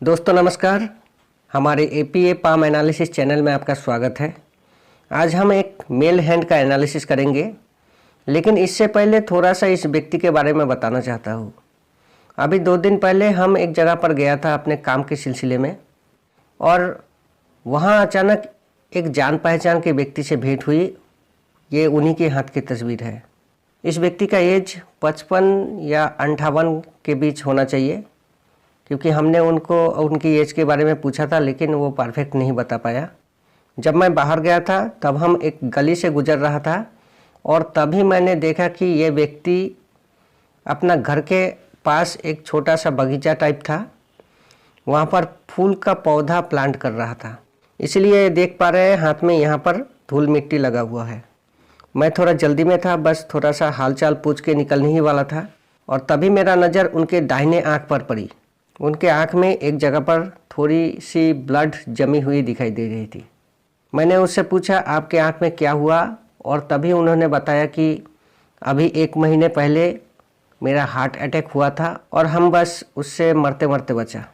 दोस्तों नमस्कार। हमारे एपीए पाम एनालिसिस चैनल में आपका स्वागत है। आज हम एक मेल हैंड का एनालिसिस करेंगे, लेकिन इससे पहले थोड़ा सा इस व्यक्ति के बारे में बताना चाहता हूँ। अभी 2 दिन पहले हम एक जगह पर गया था अपने काम के सिलसिले में, और वहाँ अचानक एक जान पहचान के व्यक्ति से भेंट हुई। ये उन्हीं के हाथ की तस्वीर है। इस व्यक्ति का एज 55 या 58 के बीच होना चाहिए, क्योंकि हमने उनकी एज के बारे में पूछा था, लेकिन वो परफेक्ट नहीं बता पाया। जब मैं बाहर गया था तब हम एक गली से गुजर रहा था, और तभी मैंने देखा कि ये व्यक्ति अपना घर के पास एक छोटा सा बगीचा टाइप था, वहाँ पर फूल का पौधा प्लांट कर रहा था। इसलिए देख पा रहे हैं हाथ में यहाँ पर धूल मिट्टी लगा हुआ है। मैं थोड़ा जल्दी में था, बस थोड़ा सा हालचाल पूछ के निकलने ही वाला था, और तभी मेरा नज़र उनके दाहिने आँख पर पड़ी। उनके आँख में एक जगह पर थोड़ी सी ब्लड जमी हुई दिखाई दे रही थी। मैंने उससे पूछा, आपके आँख में क्या हुआ? और तभी उन्होंने बताया कि अभी 1 महीने पहले मेरा हार्ट अटैक हुआ था और हम बस उससे मरते मरते बचा।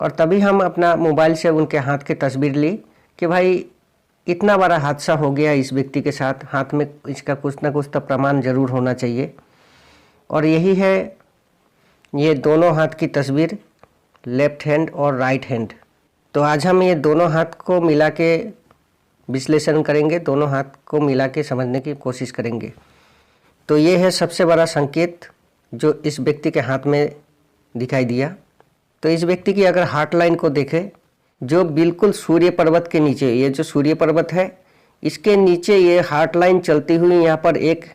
और तभी हम अपना मोबाइल से उनके हाथ की तस्वीर ली कि भाई इतना बड़ा हादसा हो गया इस व्यक्ति के साथ, हाथ में इसका कुछ ना कुछ तो प्रमाण ज़रूर होना चाहिए। और यही है ये दोनों हाथ की तस्वीर, लेफ्ट हैंड और राइट हैंड। तो आज हम ये दोनों हाथ को मिला के विश्लेषण करेंगे, दोनों हाथ को मिला के समझने की कोशिश करेंगे। तो ये है सबसे बड़ा संकेत जो इस व्यक्ति के हाथ में दिखाई दिया। तो इस व्यक्ति की अगर हार्ट लाइन को देखें, जो बिल्कुल सूर्य पर्वत के नीचे, ये जो सूर्य पर्वत है इसके नीचे ये हार्ट लाइन चलती हुई यहाँ पर एक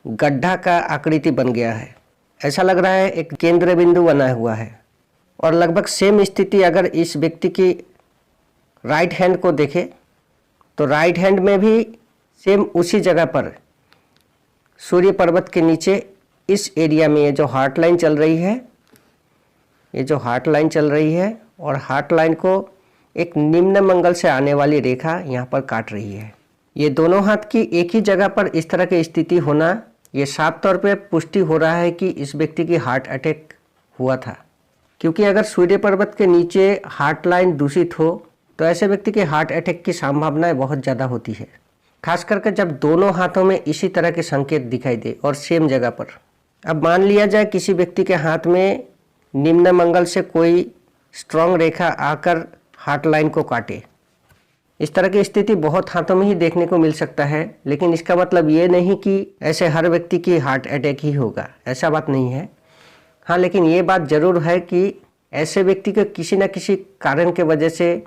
गड्ढा का आकृति बन गया है। ऐसा लग रहा है एक केंद्र बिंदु बना हुआ है। और लगभग सेम स्थिति अगर इस व्यक्ति की राइट हैंड को देखें, तो राइट हैंड में भी सेम उसी जगह पर सूर्य पर्वत के नीचे इस एरिया में ये जो हार्ट लाइन चल रही है, ये जो हार्ट लाइन चल रही है, और हार्ट लाइन को एक निम्न मंगल से आने वाली रेखा यहाँ पर काट रही है। ये दोनों हाथ की एक ही जगह पर इस तरह की स्थिति होना, ये साफ तौर पे पुष्टि हो रहा है कि इस व्यक्ति की हार्ट अटैक हुआ था। क्योंकि अगर सूर्य पर्वत के नीचे हार्ट लाइन दूषित हो तो ऐसे व्यक्ति के हार्ट अटैक की संभावनाएं बहुत ज़्यादा होती है, खास करके जब दोनों हाथों में इसी तरह के संकेत दिखाई दे और सेम जगह पर। अब मान लिया जाए किसी व्यक्ति के हाथ में निम्न मंगल से कोई स्ट्रॉन्ग रेखा आकर हार्ट लाइन को काटे। इस तरह की स्थिति बहुत हाथों में ही देखने को मिल सकता है, लेकिन इसका मतलब ये नहीं कि ऐसे हर व्यक्ति की हार्ट अटैक ही होगा, ऐसा बात नहीं है। हाँ, लेकिन ये बात ज़रूर है कि ऐसे व्यक्ति को किसी न किसी कारण के वजह से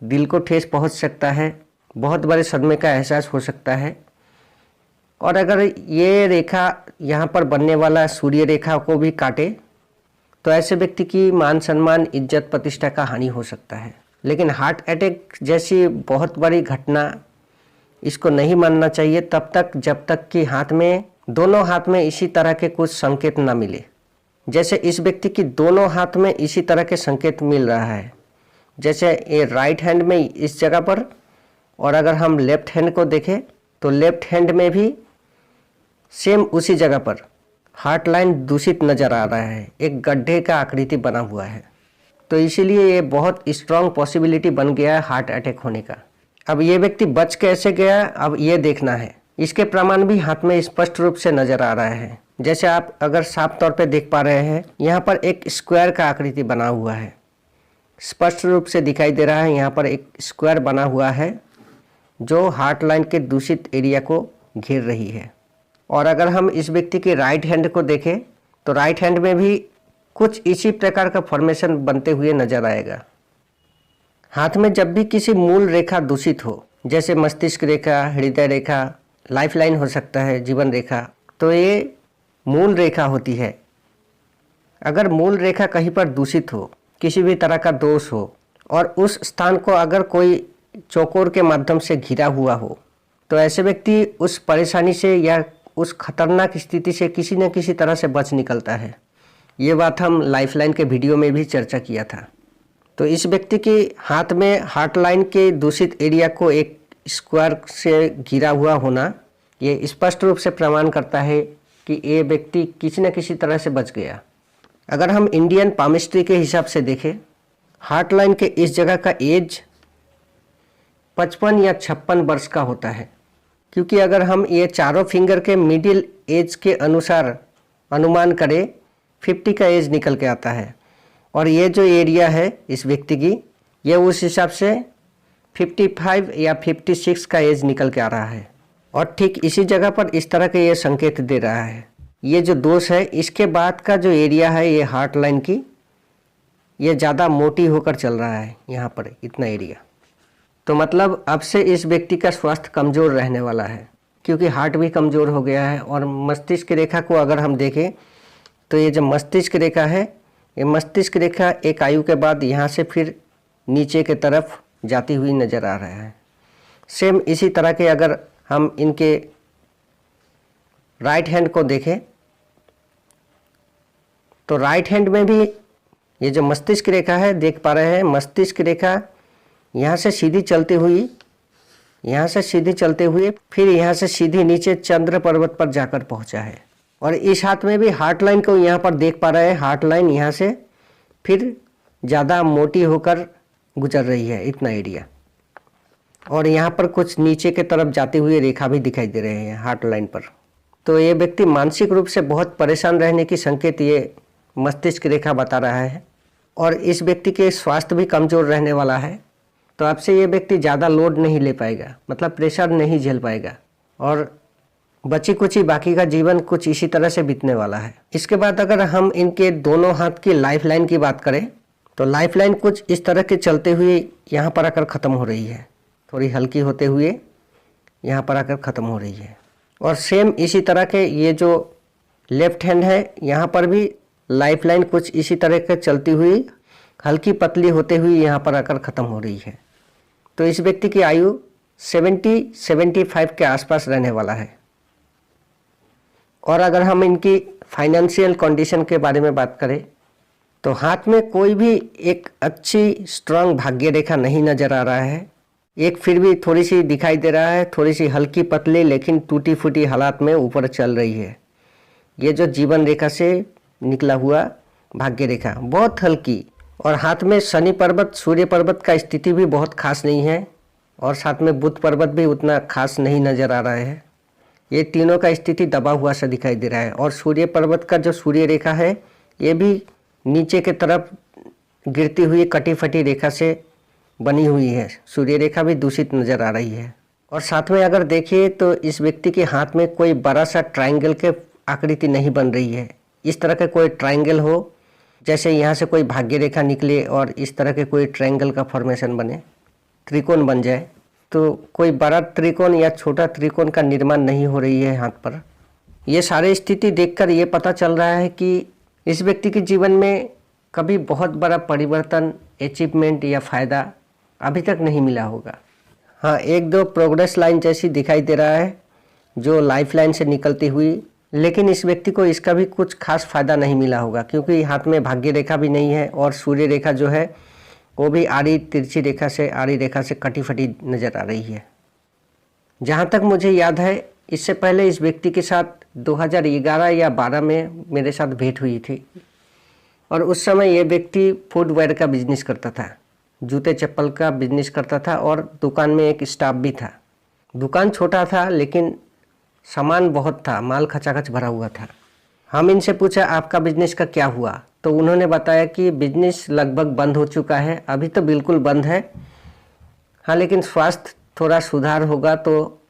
दिल को ठेस पहुंच सकता है, बहुत बड़े सदमे का एहसास हो सकता है। और अगर ये रेखा यहाँ पर बनने वाला सूर्य रेखा को भी काटे तो ऐसे व्यक्ति की मान सम्मान, इज्जत, प्रतिष्ठा का हानि हो सकता है। लेकिन हार्ट अटैक जैसी बहुत बड़ी घटना, इसको नहीं मानना चाहिए तब तक जब तक कि दोनों हाथ में इसी तरह के कुछ संकेत ना मिले। जैसे इस व्यक्ति की दोनों हाथ में इसी तरह के संकेत मिल रहा है, जैसे ये राइट हैंड में इस जगह पर, और अगर हम लेफ्ट हैंड को देखें तो लेफ्ट हैंड में भी सेम उसी जगह पर हार्ट लाइन दूषित नज़र आ रहा है, एक गड्ढे का आकृति बना हुआ है। तो इसीलिए ये बहुत स्ट्रॉन्ग पॉसिबिलिटी बन गया है हार्ट अटैक होने का। अब ये व्यक्ति बच कैसे गया, अब ये देखना है। इसके प्रमाण भी हाथ में स्पष्ट रूप से नज़र आ रहा है। जैसे आप अगर साफ तौर पे देख पा रहे हैं, यहाँ पर एक स्क्वायर का आकृति बना हुआ है, स्पष्ट रूप से दिखाई दे रहा है। यहाँ पर एक स्क्वायर बना हुआ है जो हार्ट लाइन के दूषित एरिया को घेर रही है। और अगर हम इस व्यक्ति की राइट हैंड को देखें तो राइट हैंड में भी कुछ इसी प्रकार का फॉर्मेशन बनते हुए नजर आएगा। हाथ में जब भी किसी मूल रेखा दूषित हो, जैसे मस्तिष्क रेखा, हृदय रेखा, लाइफ लाइन हो सकता है, जीवन रेखा, तो ये मूल रेखा होती है। अगर मूल रेखा कहीं पर दूषित हो, किसी भी तरह का दोष हो, और उस स्थान को अगर कोई चौकोर के माध्यम से घिरा हुआ हो, तो ऐसे व्यक्ति उस परेशानी से या उस खतरनाक स्थिति से किसी न किसी तरह से बच निकलता है। ये बात हम लाइफलाइन के वीडियो में भी चर्चा किया था। तो इस व्यक्ति के हाथ में हार्ट लाइन के दूषित एरिया को एक स्क्वायर से घिरा हुआ होना, ये स्पष्ट रूप से प्रमाण करता है कि ये व्यक्ति किसी न किसी तरह से बच गया। अगर हम इंडियन पामिस्ट्री के हिसाब से देखें, हार्ट लाइन के इस जगह का एज 55 या 56 वर्ष का होता है, क्योंकि अगर हम ये चारों फिंगर के मिडिल एज के अनुसार अनुमान करें 50 का एज निकल के आता है। और ये जो एरिया है इस व्यक्ति की, ये उस हिसाब से 55 या 56 का एज निकल के आ रहा है। और ठीक इसी जगह पर इस तरह के ये संकेत दे रहा है। ये जो दोष है, इसके बाद का जो एरिया है ये हार्ट लाइन की, ये ज़्यादा मोटी होकर चल रहा है यहाँ पर इतना एरिया। तो मतलब अब से इस व्यक्ति का स्वास्थ्य कमज़ोर रहने वाला है, क्योंकि हार्ट भी कमज़ोर हो गया है। और मस्तिष्क रेखा को अगर हम देखें तो ये जो मस्तिष्क रेखा है, ये मस्तिष्क रेखा एक आयु के बाद यहाँ से फिर नीचे के तरफ जाती हुई नज़र आ रहा है। सेम इसी तरह के अगर हम इनके राइट हैंड को देखें तो राइट हैंड में भी ये जो मस्तिष्क रेखा है, देख पा रहे हैं मस्तिष्क रेखा यहाँ से सीधी चलती हुई, यहाँ से सीधी चलते हुए फिर यहाँ से सीधी नीचे चंद्र पर्वत पर जाकर पहुँचा है। और इस हाथ में भी हार्ट लाइन को यहाँ पर देख पा रहे हैं, हार्ट लाइन यहाँ से फिर ज़्यादा मोटी होकर गुजर रही है इतना एरिया। और यहाँ पर कुछ नीचे के तरफ जाती हुई रेखा भी दिखाई दे रहे हैं हार्ट लाइन पर। तो ये व्यक्ति मानसिक रूप से बहुत परेशान रहने की संकेत ये मस्तिष्क रेखा बता रहा है। और इस व्यक्ति के स्वास्थ्य भी कमज़ोर रहने वाला है। तो अब से ये व्यक्ति ज़्यादा लोड नहीं ले पाएगा, मतलब प्रेशर नहीं झेल पाएगा, और बची कुछ ही बाकी का जीवन कुछ इसी तरह से बीतने वाला है। इसके बाद अगर हम इनके दोनों हाथ की लाइफ लाइन की बात करें तो लाइफ लाइन कुछ इस तरह के चलते हुए यहाँ पर आकर ख़त्म हो रही है, थोड़ी हल्की होते हुए यहाँ पर आकर ख़त्म हो रही है। और सेम इसी तरह के ये जो लेफ्ट हैंड है, यहाँ पर भी लाइफ लाइन कुछ इसी तरह के चलती हुई हल्की पतली होते हुए यहाँ पर आकर ख़त्म हो रही है। तो इस व्यक्ति की आयु 70-75 के आसपास रहने वाला है। और अगर हम इनकी फाइनेंशियल कंडीशन के बारे में बात करें तो हाथ में कोई भी एक अच्छी स्ट्रांग भाग्य रेखा नहीं नज़र आ रहा है। एक फिर भी थोड़ी सी दिखाई दे रहा है, थोड़ी सी हल्की पतली लेकिन टूटी फूटी हालात में ऊपर चल रही है। ये जो जीवन रेखा से निकला हुआ भाग्य रेखा बहुत हल्की। और हाथ में शनि पर्वत, सूर्य पर्वत का स्थिति भी बहुत खास नहीं है, और साथ में बुध पर्वत भी उतना खास नहीं नज़र आ रहा है। ये तीनों का स्थिति दबा हुआ सा दिखाई दे रहा है। और सूर्य पर्वत का जो सूर्य रेखा है ये भी नीचे के तरफ गिरती हुई कटी फटी रेखा से बनी हुई है। सूर्य रेखा भी दूषित नज़र आ रही है। और साथ में अगर देखिए तो इस व्यक्ति के हाथ में कोई बड़ा सा ट्रायंगल के आकृति नहीं बन रही है। इस तरह का कोई ट्रायंगल हो, जैसे यहाँ से कोई भाग्य रेखा निकले और इस तरह के कोई ट्रायंगल का फॉर्मेशन बने, त्रिकोण बन जाए, तो कोई बड़ा त्रिकोण या छोटा त्रिकोण का निर्माण नहीं हो रही है हाथ पर। ये सारे स्थिति देखकर ये पता चल रहा है कि इस व्यक्ति के जीवन में कभी बहुत बड़ा परिवर्तन, अचीवमेंट या फ़ायदा अभी तक नहीं मिला होगा। हाँ, एक दो प्रोग्रेस लाइन जैसी दिखाई दे रहा है जो लाइफ लाइन से निकलती हुई, लेकिन इस व्यक्ति को इसका भी कुछ खास फ़ायदा नहीं मिला होगा, क्योंकि हाथ में भाग्य रेखा भी नहीं है और सूर्य रेखा जो है वो भी आड़ी तिरछी रेखा से, आड़ी रेखा से कटी फटी नज़र आ रही है। जहाँ तक मुझे याद है इससे पहले इस व्यक्ति के साथ 2011 या 12 में मेरे साथ भेंट हुई थी, और उस समय ये व्यक्ति फुटवेयर का बिजनेस करता था, जूते चप्पल का बिजनेस करता था, और दुकान में एक स्टाफ भी था। दुकान छोटा था लेकिन सामान बहुत था, माल खचाखच भरा हुआ था। हम इनसे पूछा आपका बिजनेस का क्या हुआ, तो उन्होंने बताया कि बिजनेस लगभग बंद हो चुका है, अभी तो बिल्कुल बंद है, हाँ लेकिन स्वास्थ्य थोड़ा सुधार होगा तो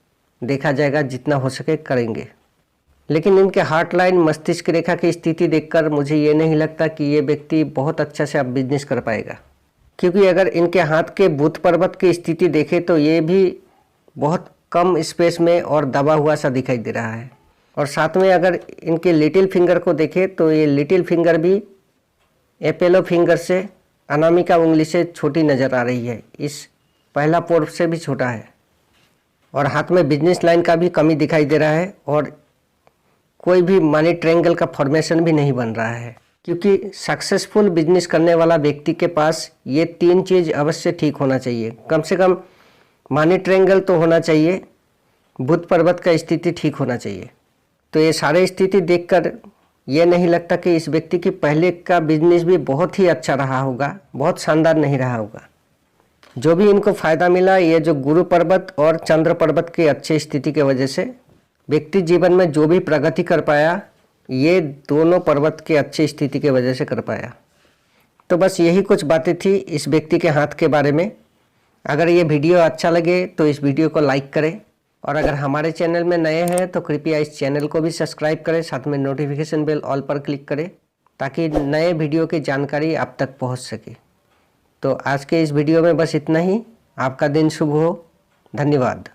देखा जाएगा, जितना हो सके करेंगे। लेकिन इनके हार्ट लाइन, मस्तिष्क रेखा की स्थिति देखकर मुझे ये नहीं लगता कि ये व्यक्ति बहुत अच्छा से अब बिजनेस कर पाएगा, क्योंकि अगर इनके हाथ के बुध पर्वत की स्थिति देखें तो ये भी बहुत कम स्पेस में और दबा हुआ सा दिखाई दे रहा है। और साथ में अगर इनके लिटिल फिंगर को देखें तो ये लिटिल फिंगर भी एपेलो फिंगर से, अनामिका उंगली से छोटी नज़र आ रही है, इस पहला पोर से भी छोटा है। और हाथ में बिजनेस लाइन का भी कमी दिखाई दे रहा है, और कोई भी मनी ट्रायंगल का फॉर्मेशन भी नहीं बन रहा है, क्योंकि सक्सेसफुल बिजनेस करने वाला व्यक्ति के पास ये तीन चीज़ अवश्य ठीक होना चाहिए। कम से कम मनी ट्रायंगल तो होना चाहिए, बुध पर्वत का स्थिति ठीक होना चाहिए। तो ये सारे स्थिति देखकर ये नहीं लगता कि इस व्यक्ति की पहले का बिजनेस भी बहुत ही अच्छा रहा होगा, बहुत शानदार नहीं रहा होगा। जो भी इनको फायदा मिला, ये जो गुरु पर्वत और चंद्र पर्वत की अच्छी स्थिति की वजह से व्यक्ति जीवन में जो भी प्रगति कर पाया, ये दोनों पर्वत की अच्छी स्थिति की वजह से कर पाया। तो बस यही कुछ बातें थी इस व्यक्ति के हाथ के बारे में। अगर ये वीडियो अच्छा लगे तो इस वीडियो को लाइक करें, और अगर हमारे चैनल में नए हैं तो कृपया इस चैनल को भी सब्सक्राइब करें, साथ में नोटिफिकेशन बेल ऑल पर क्लिक करें ताकि नए वीडियो की जानकारी आप तक पहुंच सके। तो आज के इस वीडियो में बस इतना ही। आपका दिन शुभ हो। धन्यवाद।